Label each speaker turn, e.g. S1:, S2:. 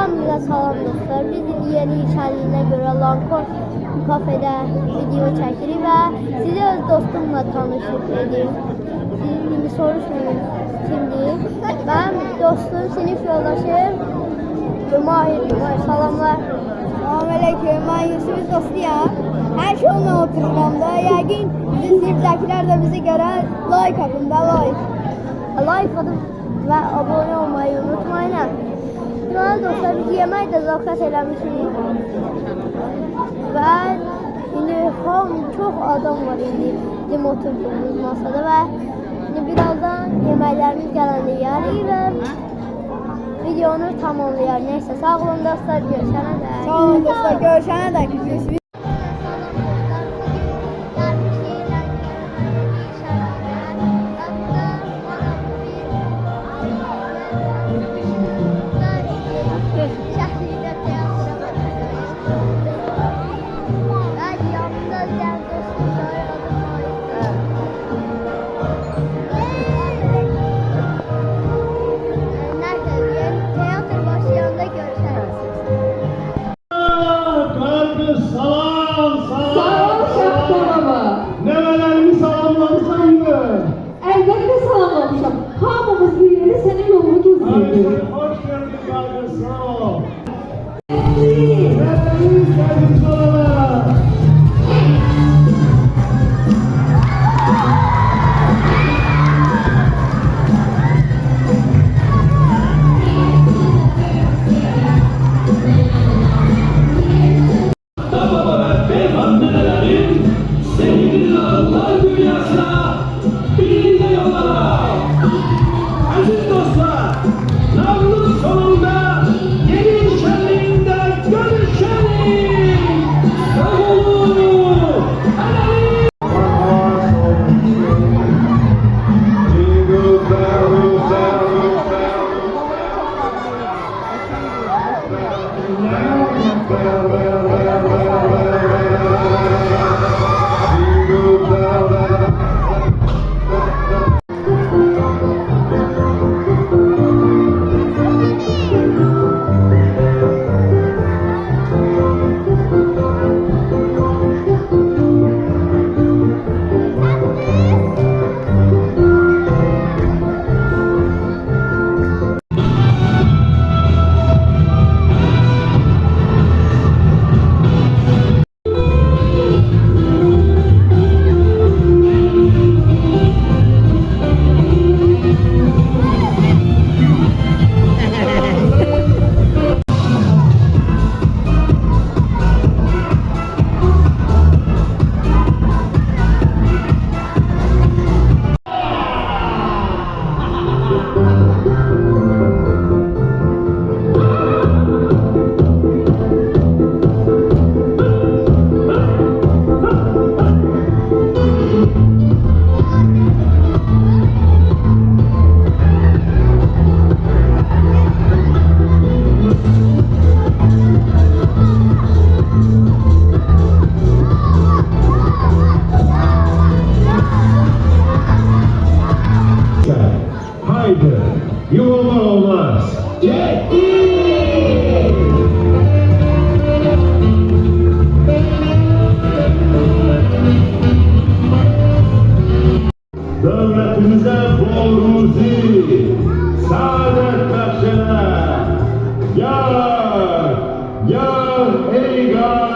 S1: Hamınıza salam dostlar. Biz yeni içeriğine göre Lankor kafede video çekirik ve sizi öz dostumla tanışıp edim. Sizin gibi soruşmayın kimdir. Benim dostum, sinif yoldaşım Mahir. Salamlar.
S2: Selamünaleyküm. Ben Yusuf'un dostuyum. Her şey onunla otururum da. Yəqin bizim sinifdekiler de bizi gören like atın da like.
S1: Like atın ve abone olmayı unutmayın. Deməli dostlar, biz yemək də zakat eləmişik. Və indi çox adam var indi bizim oturduğumuz masada və indi birazdan yeməklərimiz gələndə yeyərik və videonu tamamlayar. Neyse, sağ olun dostlar, görüşənə dək.
S2: Sağ olun dostlar, görüşənə dək.
S3: Hamımız bir yere senin yolunu gözlüyoruz.
S4: Hoş geldin kardeş, sağ ol. Aziz dostlar, Navruz sonunda yeni şenliğinde görüşelim. Sağ olun. Haydi, yolma olmaz. Devletimize bol ruzi, saadet bahşene. Yar, yar ey gar.